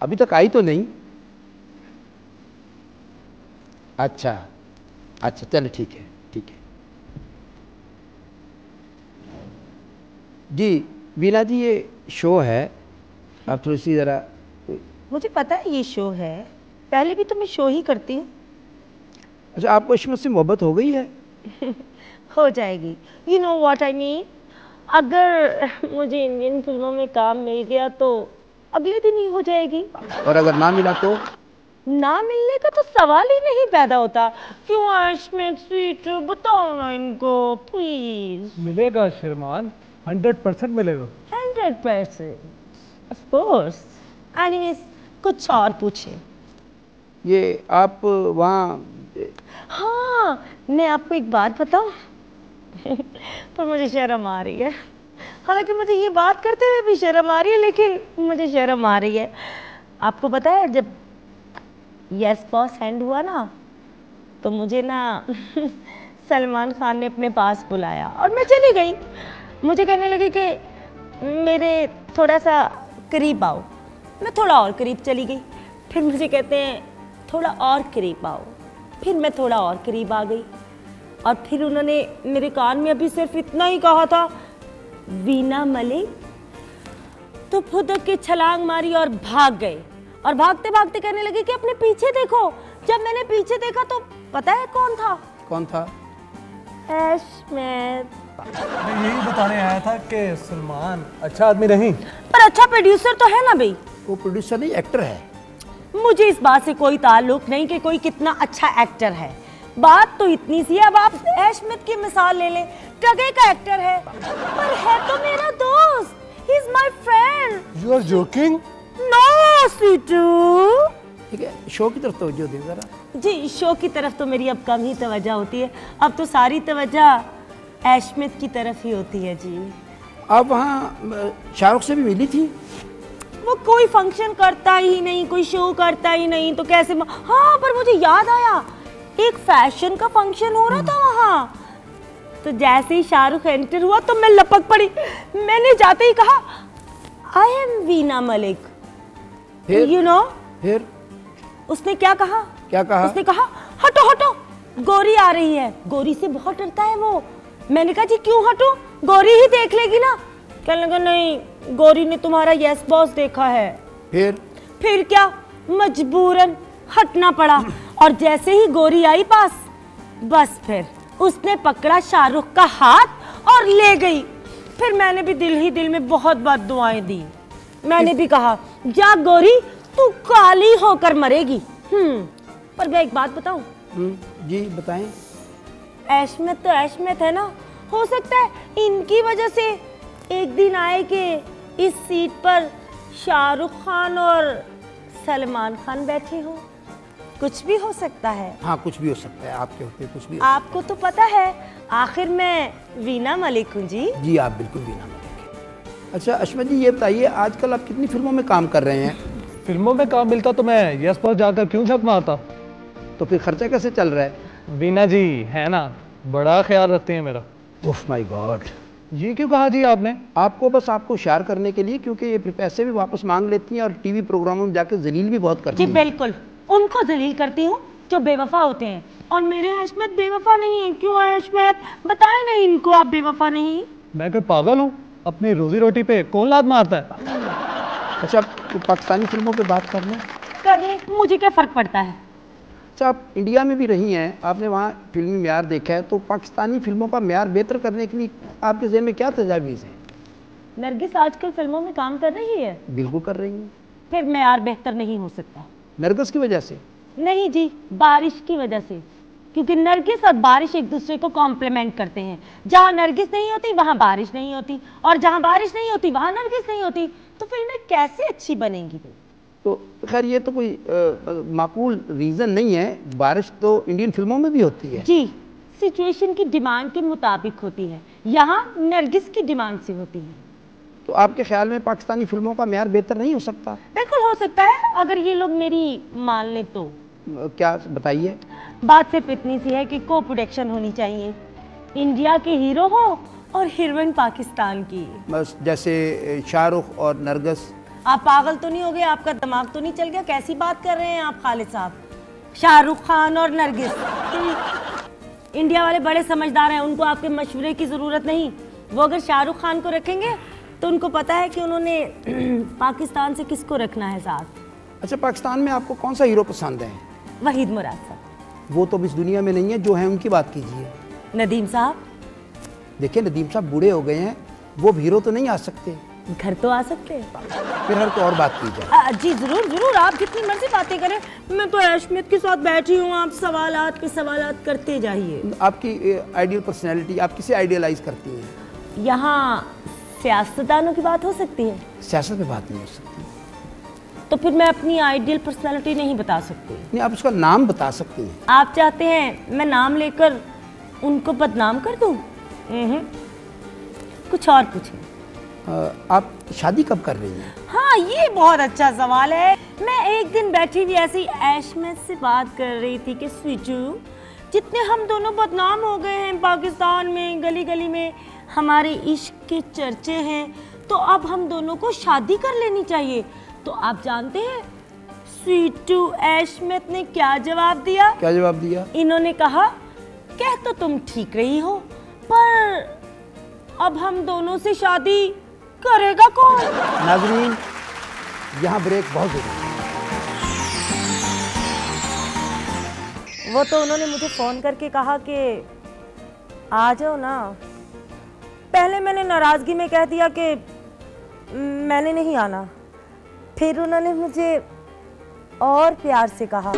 अभी तक आई तो नहीं। अच्छा अच्छा, चलो ठीक है ठीक है। जी वीना जी, ये शो है, आप थोड़ी सी ज़रा। मुझे पता है ये शो है, पहले भी तो मैं शो ही करती हूँ। अच्छा, आपको इश्क से मोहब्बत हो गई है? हो जाएगी। You know what I mean. अगर मुझे इंडियन फिल्मों में काम मिल गया तो अगले दिन ही हो जाएगी। और अगर ना मिला तो? ना मिलने का तो सवाल ही नहीं पैदा होता। क्यों आशमेत स्वीट, बताओ ना इनको प्लीज। मिलेगा शर्मान, 100% मिलेगा। 100% ऑफ कोर्स। एनीवेज, कुछ और पूछे। ये आप वहाँ। हाँ, मैं आपको एक बात बताऊं पर मुझे शर्म आ रही है। हालांकि मुझे ये बात करते हुए भी शर्म आ रही है, लेकिन मुझे शर्म आ रही है। आपको पता है जब यस बॉस एंड हुआ ना, तो मुझे ना सलमान खान ने अपने पास बुलाया और मैं चली गई। मुझे कहने लगे कि मेरे थोड़ा सा करीब आओ। मैं थोड़ा और करीब चली गई। फिर मुझे कहते हैं थोड़ा और करीब आओ। फिर मैं थोड़ा और करीब आ गई और फिर उन्होंने मेरे कान में अभी सिर्फ इतना ही कहा था, वीना मलिक। तो फुदक के छलांग मारी और भाग गए। और भागते भागते कहने लगे कि अपने पीछे देखो। जब मैंने पीछे देखा तो पता है कौन था? कौन था? अशमेत। मैं यही बताने आया था कि सलमान अच्छा आदमी नहीं, पर अच्छा प्रोड्यूसर तो है ना भाई। वो प्रोड्यूसर नहीं, एक्टर है। मुझे इस बात से कोई ताल्लुक नहीं कि कोई कितना अच्छा एक्टर है। बात तो इतनी सी है, अब आप अशमेत की मिसाल ले लें, टगे का एक्टर है पर है तो मेरा दोस्त। He is my friend. You are joking? No स्वीटू। ठीक है, शो की तरफ तवज्जो दे जरा। जी, शो की तरफ तो मेरी अब कम ही तवज्जो होती है। अब तो सारी तवज्जो अशमेत की तरफ ही होती है जी। आप वहाँ शाहरुख से भी मिली थी? वो कोई फंक्शन करता ही नहीं, कोई शो करता ही नहीं, तो कैसे हाँ, पर मुझे याद आया एक फैशन का फंक्शन हो रहा था वहाँ। तो जैसे ही शाहरुख एंटर हुआ तो मैं लपक पड़ी। मैंने जाते ही कहा, आई एम वीना मलिक। फिर यू नो फिर उसने क्या कहा? क्या कहा? उसने कहा, हटो हटो, गोरी आ रही है। गोरी से बहुत डरता है वो। मैंने कहा, जी क्यों हटो, गोरी ही देख लेगी ना। कहने लगा, नहीं, गोरी ने तुम्हारा यस बॉस देखा है। फिर क्या, मजबूरन हटना पड़ा। और जैसे ही गोरी आई पास, बस फिर उसने पकड़ा शाहरुख का हाथ और ले गई। फिर मैंने भी दिल ही दिल में बहुत बद्दुआएं दी। मैंने भी कहा, जा गोरी, तू काली होकर मरेगी। पर मैं एक बात बताऊं? जी बताएं। अशमेत तो अशमेत है ना। हो सकता है इनकी वजह से एक दिन आए कि इस सीट पर शाहरुख खान और सलमान खान बैठे हो। कुछ भी हो सकता है। हाँ, कुछ भी हो सकता है, आपके होते कुछ भी। आपको तो पता है आखिर मैं वीना मलिक हूँ जी। जी आप बिल्कुल वीना मलिक हैं। अच्छा अशमेत जी, ये बताइए आजकल आप कितनी फिल्मों में काम कर रहे हैं? फिल्मों में काम मिलता तो मैं यस बॉस जाकर क्यों झक मारता। तो फिर खर्चा कैसे चल रहा है? वीना जी है ना, बड़ा ख्याल रखते हैं मेरा। ओह माय गॉड, ये क्यों कहा जी आपने? आपको बस आपको होशियार करने के लिए, क्योंकि ये फिर पैसे भी वापस मांग लेती हैं और टीवी प्रोग्रामों में जाकर जलील भी बहुत करती जी हैं। बिल्कुल, उनको जलील करती हूँ जो बेवफा होते हैं। और मेरे अशमेत बेवफा नहीं है। क्यों अशमेत, बताए नहीं इनको आप बेवफा नहीं। मैं कोई पागल हूँ? अपनी रोजी रोटी पे कौन लात मारता है? अच्छा, तो पाकिस्तानी फिल्मों पे बात कर लें। करने मुझे क्या फर्क पड़ता है। अच्छा, आप इंडिया में भी रही हैं, आपने वहाँ फिल्मी म्यार देखा है, तो पाकिस्तानी फिल्मों का म्यार बेहतर करने के लिए आपके ज़हन में क्या तजावीज़ हैं? नरगिस आजकल फिल्मों में काम कर रही है। बिल्कुल कर रही हैं। फिर म्यार बेहतर नहीं हो सकता। नरगिस की वजह से? नहीं जी, बारिश की वजह से। क्योंकि नरगिस और बारिश एक दूसरे को कॉम्प्लीमेंट करते हैं। जहाँ नरगिस नहीं होती वहाँ बारिश नहीं होती, और जहाँ बारिश नहीं होती वहाँ नरगिस नहीं होती। तो फिल्में कैसे अच्छी बनेंगी? तो खैर ये तो कोई माकूल रीज़न नहीं है। बारिश तो इंडियन फिल्मों में भी होती है। जी, सिचुएशन की डिमांड के मुताबिक होती है। यहाँ नरगिस की डिमांड से होती है। तो आपके ख्याल में पाकिस्तानी फिल्मों का म्यार बेहतर नहीं हो सकता? बिल्कुल हो सकता है, अगर ये लोग मेरी मान लें तो। क्या बताइए। बात सिर्फ इतनी सी है कि को प्रोडक्शन होनी चाहिए। इंडिया के हीरो हो और हीरोइन पाकिस्तान की। बस जैसे शाहरुख और नरगिस आप पागल तो नहीं हो गए? आपका दिमाग तो नहीं चल गया? कैसी बात कर रहे हैं आप खालिद साहब? शाहरुख खान और नरगिस, इंडिया वाले बड़े समझदार हैं, उनको आपके मशवरे की ज़रूरत नहीं। वो अगर शाहरुख खान को रखेंगे तो उनको पता है कि उन्होंने पाकिस्तान से किसको रखना है साथ। अच्छा, पाकिस्तान में आपको कौन सा हीरो पसंद है? वहीद मुराद साहब। वो तो अब इस दुनिया में नहीं है, जो है उनकी बात कीजिए। नदीम साहब। देखिए, नदीम साहब बूढ़े हो गए हैं, वो हीरो तो नहीं आ सकते। घर तो आ सकते हैं। फिर हर तो और बात की जाए। जी जरूर जरूर, आप जितनी मर्जी बातें करें, मैं तो ऐशमियत के साथ बैठी हूँ, आप सवालात पे सवालात करते जाइए। आपकी आइडियल पर्सनैलिटी, आप किसे आइडियलाइज करती हैं? यहाँ सियासतदानों की बात हो सकती है? सियासत में बात नहीं हो सकती। तो फिर मैं अपनी आइडियल पर्सनालिटी नहीं बता सकती। नहीं, आप उसका नाम बता सकती हैं। आप चाहते हैं मैं नाम लेकर उनको बदनाम कर दूं? कुछ और पूछें। आप शादी कब कर रही हैं? हाँ, ये बहुत अच्छा सवाल है। मैं एक दिन बैठी हुई ऐसी ऐशमियत से बात कर रही थी कि स्वीटू, जितने हम दोनों बदनाम हो गए हैं पाकिस्तान में, गली गली में हमारे इश्क के चर्चे हैं, तो अब हम दोनों को शादी कर लेनी चाहिए। तो आप जानते हैं स्वीटू ऐशमियत ने क्या जवाब दिया? क्या जवाब दिया? इन्होंने कहा, कह तो तुम ठीक रही हो, पर अब हम दोनों से शादी करेगा कौन? नाज़रीन, यहाँ ब्रेक बहुत जरूरी है। वो तो उन्होंने मुझे फ़ोन करके कहा कि आ जाओ ना। पहले मैंने नाराज़गी में कह दिया कि मैंने नहीं आना। फिर उन्होंने मुझे और प्यार से कहा,